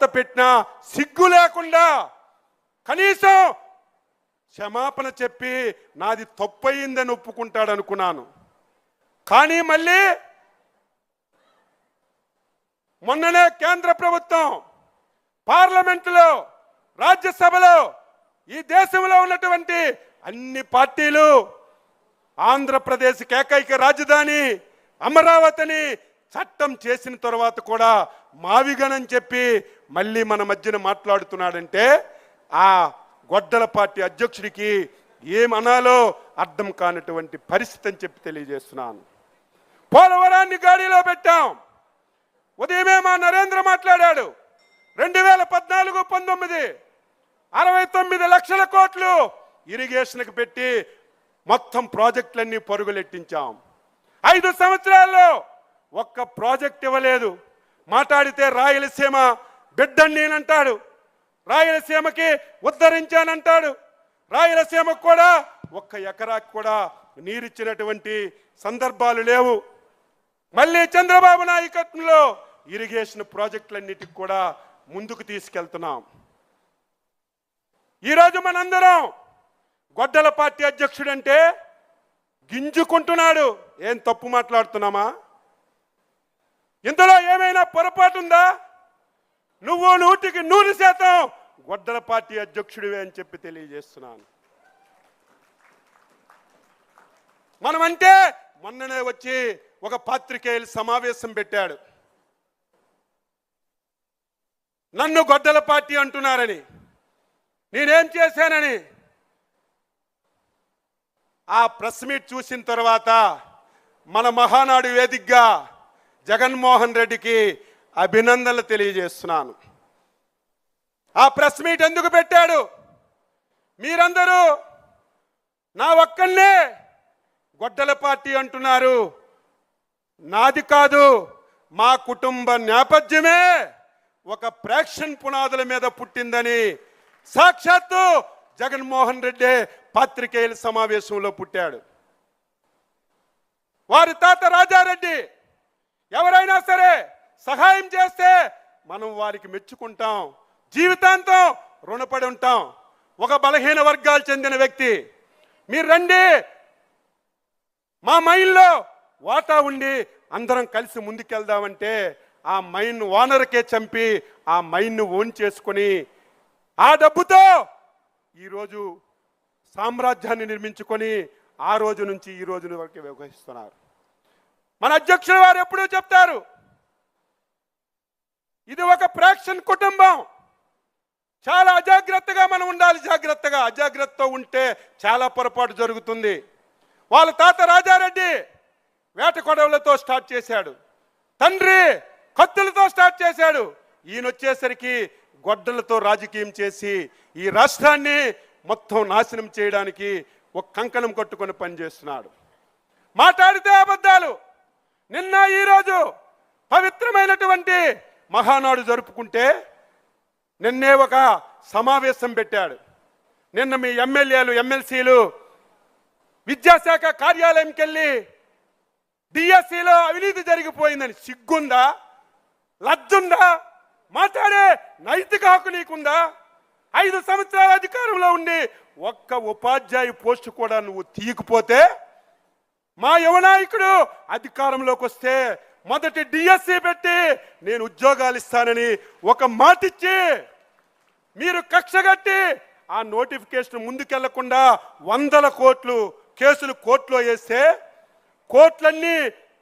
వాత పెట్టినా సిగ్గు లేకుండా కనీసం క్షమాపణ చెప్పి నాది తప్పయిందని ఒప్పుకుంటాడు అనుకున్నాను. కానీ మళ్ళీ మొన్ననే కేంద్ర ప్రభుత్వం పార్లమెంటులో రాజ్యసభలో ఈ దేశంలో ఉన్నటువంటి అన్ని పార్టీలు ఆంధ్రప్రదేశ్ ఏకైక రాజధాని అమరావతిని చట్టం చేసిన తర్వాత కూడా మావిగనని చెప్పి మళ్ళీ మన మధ్యన మాట్లాడుతున్నాడంటే ఆ గొడ్డల పార్టీ అధ్యక్షుడికి ఏమనాలో అర్థం కానటువంటి పరిస్థితి అని చెప్పి తెలియజేస్తున్నాను. పోలవరాన్ని గాడిలో పెట్టాం. ఉదయమే మా నరేంద్ర మాట్లాడాడు. 2014-19 69 లక్షల కోట్లు ఇరిగేషన్కి పెట్టి మొత్తం ప్రాజెక్టులన్నీ పరుగులెట్టించాం. 5 సంవత్సరాల్లో ఒక్క ప్రాజెక్ట్ ఇవ్వలేదు. మాట్లాడితే రాయలసీమ బిడ్డని నేనంటాడు, రాయలసీమకి ఉద్ధరించానంటాడు. రాయలసీమకు కూడా 1 ఎకరాకి కూడా నీరిచ్చినటువంటి సందర్భాలు లేవు. మళ్ళీ చంద్రబాబు నాయకత్వంలో ఇరిగేషన్ ప్రాజెక్టులన్నిటికి కూడా ముందుకు తీసుకెళ్తున్నాం. ఈరోజు మనందరం గొడ్డల పార్టీ అధ్యక్షుడంటే గింజుకుంటున్నాడు. ఏం తప్పు మాట్లాడుతున్నామా? ఇందులో ఏమైనా పొరపాటు ఉందా? నువ్వు 100% గొడ్డల పార్టీ అధ్యక్షుడివే అని చెప్పి తెలియజేస్తున్నాను. మనమంటే మొన్ననే వచ్చి ఒక పాత్రికేయుల సమావేశం పెట్టాడు. నన్ను గొడ్డల పార్టీ అంటున్నారని, నేనేం చేశానని. ఆ ప్రెస్ మీట్ చూసిన తర్వాత మన మహానాడు వేదికగా జగన్మోహన్ రెడ్డికి అభినందనలు తెలియజేస్తున్నాను. ఆ ప్రెస్ మీట్ ఎందుకు పెట్టాడు? మీరందరూ నా ఒక్కనే గొడ్డల పార్టీ అంటున్నారు. నాది కాదు, మా కుటుంబ నేపథ్యమే ఒక ప్రేక్షణ పునాదుల మీద పుట్టిందని సాక్షాత్తు జగన్మోహన్ రెడ్డి పాత్రికేయుల సమావేశంలో పుట్టాడు. వారి తాత రాజారెడ్డి ఎవరైనా సరే సహాయం చేస్తే మనం వారికి మెచ్చుకుంటాం, జీవితాంతం రుణపడి ఉంటాం. ఒక బలహీన వర్గాలు చెందిన వ్యక్తి మీరు రండి, మా మైన్లో వాటా ఉండి అందరం కలిసి ముందుకెళ్దామంటే ఆ మైన్ ఓనర్కే చంపి ఆ మైన్ను ఓన్ చేసుకొని ఆ డబ్బుతో ఈరోజు సామ్రాజ్యాన్ని నిర్మించుకొని ఆ రోజు నుంచి ఈ రోజు వరకు వ్యవహరిస్తున్నారు. మన అధ్యక్షుల వారు ఎప్పుడూ చెప్తారు, ఇది ఒక ప్రేక్షణ కుటుంబం. చాలా అజాగ్రత్తగా మనం ఉండాలి. జాగ్రత్తగా, అజాగ్రత్తతో ఉంటే చాలా పొరపాటు జరుగుతుంది. వాళ్ళ తాత రాజారెడ్డి వేట కొడవలతో స్టార్ట్ చేశాడు, తండ్రి కత్తులతో స్టార్ట్ చేశాడు. ఈయన వచ్చేసరికి గొడ్డలతో రాజకీయం చేసి ఈ రాష్ట్రాన్ని మొత్తం నాశనం చేయడానికి ఒక కంకణం కట్టుకొని పనిచేస్తున్నాడు. మాట్లాడితే అబద్ధాలు. నిన్న ఈరోజు పవిత్రమైనటువంటి మహానాడు జరుపుకుంటే నిన్నే ఒక సమావేశం పెట్టాడు. నిన్న మీ ఎమ్మెల్యేలు ఎమ్మెల్సీలు విద్యాశాఖ కార్యాలయంకి వెళ్ళి డిఎస్సిలో అవినీతి జరిగిపోయిందని సిగ్గుందా, లజ్జుందా, మాట్లాడే నైతిక హక్కు నీకుందా? 5 సంవత్సరాల అధికారంలో ఉండి ఒక్క ఉపాధ్యాయు పోస్టు కూడా నువ్వు తీయకపోతే మా యువనాయకుడు అధికారంలోకి వస్తే మొదటి డిఎస్సి పెట్టి నేను ఉద్యోగాలు ఇస్తానని ఒక మాటిచ్చి మీరు కక్షగట్టి ఆ నోటిఫికేషన్ ముందుకెళ్లకుండా 100 కోట్లు కేసులు కోర్టులో వేస్తే కోర్టులన్నీ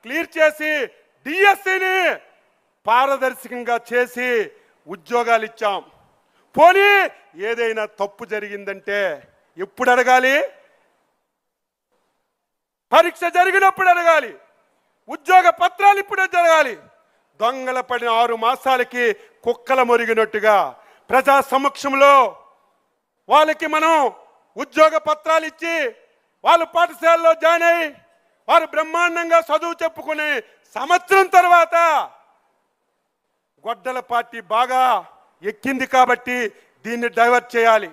క్లియర్ చేసి డిఎస్సిని పారదర్శకంగా చేసి ఉద్యోగాలు ఇచ్చాం. పోనీ ఏదైనా తప్పు జరిగిందంటే ఎప్పుడు అడగాలి? పరీక్ష జరిగినప్పుడు అడగాలి. ఉద్యోగ పత్రాలు ఇప్పుడే జరగాలి. దొంగల పడిన 6 మాసాలకి కుక్కల మొరిగినట్టుగా ప్రజా సమక్షంలో వాళ్ళకి మనం ఉద్యోగ పత్రాలు ఇచ్చి వాళ్ళు పాఠశాలలో జాయిన్ అయ్యి వారు బ్రహ్మాండంగా చదువు చెప్పుకునే సంవత్సరం తర్వాత గొడ్డల పార్టీ బాగా ఎక్కింది కాబట్టి దీన్ని డైవర్ట్ చేయాలి.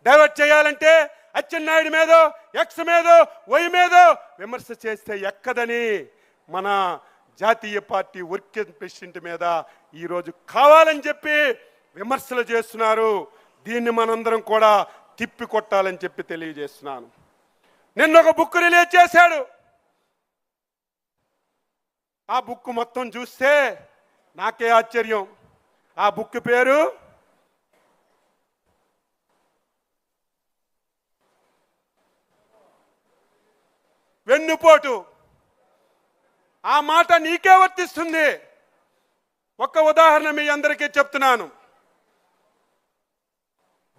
డైవర్ట్ చేయాలంటే అచ్చెన్నాయుడు మీదో ఎక్స్ మీదో వై మీదో విమర్శ చేస్తే ఎక్కదని మన జాతీయ పార్టీ వర్కింగ్ ప్రెసిడెంట్ మీద ఈరోజు కావాలని చెప్పి విమర్శలు చేస్తున్నారు. దీన్ని మనందరం కూడా తిప్పి కొట్టాలని చెప్పి తెలియజేస్తున్నాను. నిన్న ఒక బుక్ రిలీజ్ చేశాడు. ఆ బుక్ మొత్తం చూస్తే నాకే ఆశ్చర్యం. ఆ బుక్ పేరు వెన్నుపోటు. ఆ మాట నీకే వర్తిస్తుంది. ఒక్క ఉదాహరణ మీ అందరికీ చెప్తున్నాను.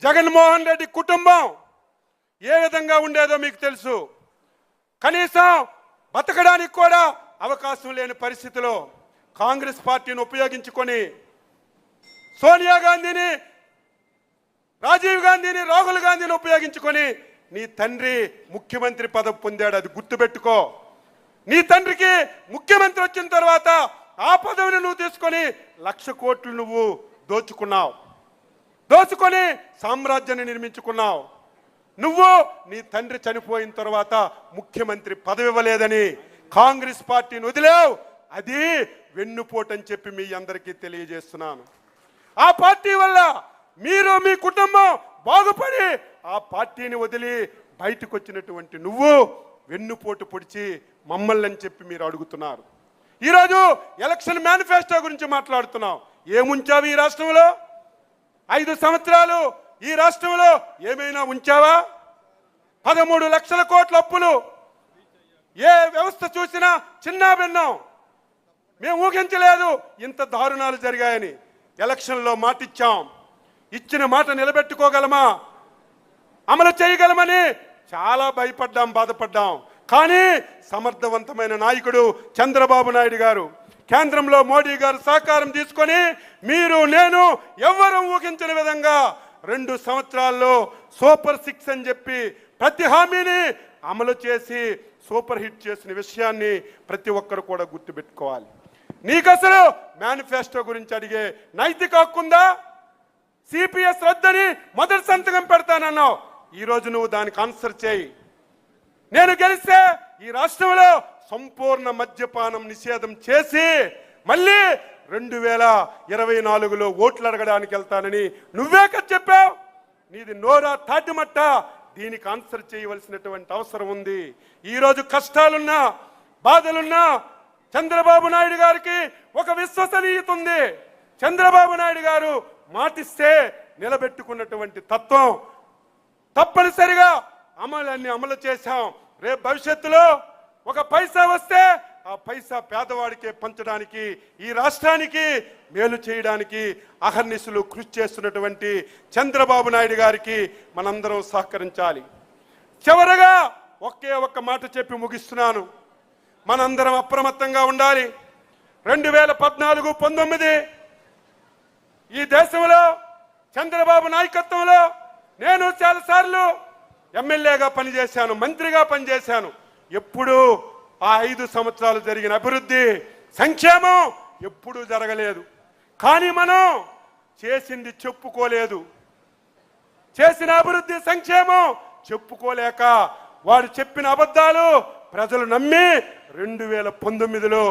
జగన్మోహన్ రెడ్డి కుటుంబం ఏ విధంగా ఉండేదో మీకు తెలుసు. కనీసం బతకడానికి కూడా అవకాశం లేని పరిస్థితిలో కాంగ్రెస్ పార్టీని ఉపయోగించుకొని సోనియా గాంధీని, రాజీవ్ గాంధీని, రాహుల్ గాంధీని ఉపయోగించుకొని నీ తండ్రి ముఖ్యమంత్రి పదవి పొందాడు. అది గుర్తుపెట్టుకో. నీ తండ్రికి ముఖ్యమంత్రి వచ్చిన తర్వాత ఆ పదవిని నువ్వు తీసుకొని 1,00,000 కోట్లు నువ్వు దోచుకున్నావు. దోచుకొని సామ్రాజ్యాన్ని నిర్మించుకున్నావు. నువ్వు నీ తండ్రి చనిపోయిన తర్వాత ముఖ్యమంత్రి పదవి ఇవ్వలేదని కాంగ్రెస్ పార్టీని వదిలేవు. అది వెన్నుపోటని చెప్పి మీ అందరికీ తెలియజేస్తున్నాను. ఆ పార్టీ వల్ల మీరు, మీ కుటుంబం బాగుపడి ఆ పార్టీని వదిలి బయటకు వచ్చినటువంటి నువ్వు వెన్నుపోటు పొడిచి మమ్మల్ని అని చెప్పి మీరు అడుగుతున్నారు. ఈరోజు ఎలక్షన్ మేనిఫెస్టో గురించి మాట్లాడుతున్నాం. ఏముంచావు ఈ రాష్ట్రంలో? 5 సంవత్సరాలు ఈ రాష్ట్రంలో ఏమైనా ఉంచావా? 13 లక్షల కోట్ల అప్పులు. ఏ వ్యవస్థ చూసినా చిన్న భిన్నం. మేము ఊహించలేదు ఇంత దారుణాలు జరిగాయని. ఎలక్షన్లో మాట ఇచ్చాం. ఇచ్చిన మాట నిలబెట్టుకోగలమా, అమలు చేయగలమని చాలా భయపడ్డాం, బాధపడ్డాం. కానీ సమర్థవంతమైన నాయకుడు చంద్రబాబు నాయుడు గారు, కేంద్రంలో మోడీ గారు సహకారం తీసుకొని మీరు, నేను ఎవ్వరూ ఊహించిన విధంగా 2 సంవత్సరాల్లో సూపర్ 6 అని చెప్పి ప్రతి హామీని అమలు చేసి సూపర్ హిట్ చేసిన విషయాన్ని ప్రతి ఒక్కరు కూడా గుర్తుపెట్టుకోవాలి. నీకు అసలు మేనిఫెస్టో గురించి అడిగే నైతిక హక్కుందా? సిపిఎస్ రద్దని మొదటి సంతకం పెడతానన్నావు. ఈరోజు నువ్వు దానికి ఆన్సర్ చేయి. నేను గెలిస్తే ఈ రాష్ట్రంలో సంపూర్ణ మద్యపానం నిషేధం చేసి మళ్ళీ 2024లో ఓట్లు అడగడానికి వెళ్తానని నువ్వే కదా చెప్పావు. నీది నోరా తాటిమట్ట. దీనికి ఆన్సర్ చేయవలసినటువంటి అవసరం ఉంది. ఈరోజు కష్టాలున్నా, బాధలున్నా చంద్రబాబు నాయుడు గారికి ఒక విశ్వసనీయత ఉంది. చంద్రబాబు నాయుడు గారు మాటిస్తే నిలబెట్టుకున్నటువంటి తత్వం. తప్పనిసరిగా అమలు చేశాం. రేపు భవిష్యత్తులో ఒక పైసా వస్తే ఆ పైసా పేదవాడికే పంచడానికి, ఈ రాష్ట్రానికి మేలు చేయడానికి అహర్నిశలు కృషి చేస్తున్నటువంటి చంద్రబాబు నాయుడు గారికి మనందరం సహకరించాలి. చివరగా ఒక్క మాట చెప్పి ముగిస్తున్నాను. మనందరం అప్రమత్తంగా ఉండాలి. 2014-19 ఈ దేశంలో చంద్రబాబు నాయకత్వంలో నేను చాలాసార్లు ఎమ్మెల్యేగా పనిచేశాను, మంత్రిగా పనిచేశాను. ఎప్పుడూ ఆ 5 సంవత్సరాలు జరిగిన అభివృద్ధి, సంక్షేమం ఎప్పుడూ జరగలేదు. కానీ మనం చేసింది చెప్పుకోలేదు. చేసిన అభివృద్ధి, సంక్షేమం చెప్పుకోలేక వాడు చెప్పిన అబద్ధాలు ప్రజలు నమ్మి 2019లో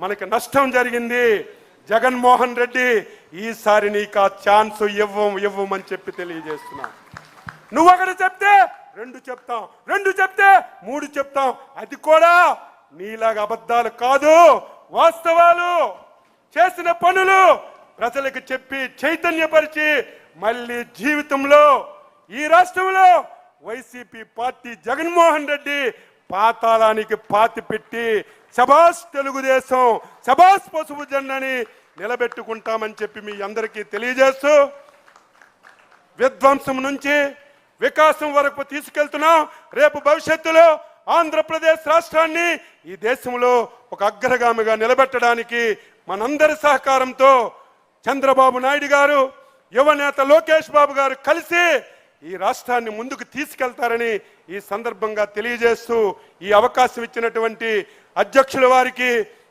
మనకి నష్టం జరిగింది. జగన్మోహన్ రెడ్డి ఈసారి నీకు ఆ ఛాన్స్ ఇవ్వమని చెప్పి తెలియజేస్తున్నా. నువ్వు ఒకటి చెప్తే 2 చెప్తాం, 2 చెప్తే 3 చెప్తాం. అది కూడా నీలాగా అబద్ధాలు కాదు, వాస్తవాలు. చేసిన పనులు ప్రజలకు చెప్పి చైతన్యపరిచి మళ్ళీ జీవితంలో ఈ రాష్ట్రంలో వైసీపీ పార్టీ జగన్మోహన్ రెడ్డి పాతాళానికి పాతి పెట్టి శబాష్ తెలుగుదేశం, శబాష్ పసుపు జెండాని నిలబెట్టుకుంటామని చెప్పి మీ అందరికీ తెలియజేస్తూ విధ్వంసం నుంచి వికాసం వరకు తీసుకెళ్తున్నాం. రేపు భవిష్యత్తులో ఆంధ్రప్రదేశ్ రాష్ట్రాన్ని ఈ దేశంలో ఒక అగ్రగామిగా నిలబెట్టడానికి మనందరి సహకారంతో చంద్రబాబు నాయుడు గారు, యువనేత లోకేష్ బాబు గారు కలిసి ఈ రాష్ట్రాన్ని ముందుకు తీసుకెళ్తారని ఈ సందర్భంగా తెలియజేస్తూ ఈ అవకాశం ఇచ్చినటువంటి అధ్యక్షుల వారికి,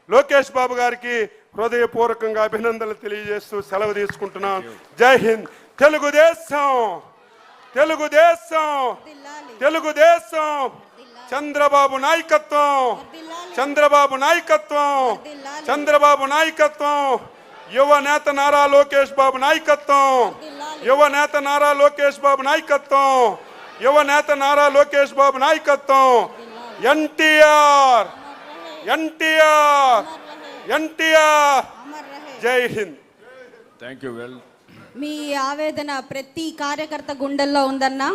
లోకేష్ బాబు గారికి హృదయపూర్వకంగా అభినందనలు తెలియజేస్తూ సెలవు తీసుకుంటున్నాను. జై హింద్. తెలుగుదేశం, తెలుగుదేశం, తెలుగుదేశం. చంద్రబాబు నాయకత్వం, చంద్రబాబు నాయకత్వం, చంద్రబాబు నాయకత్వం. యువ నేత నారా లోకేష్ బాబు నాయకత్వం, యువ నేత నారా లోకేష్ బాబు నాయకత్వం, యువ నేత నారా లోకేష్ బాబు నాయకత్వం. NTR, NTR, NTR. Jai Hind. Thank you. Well, మీ ఆవేదన ప్రతి కార్యకర్త గుండెల్లో ఉందన్నా.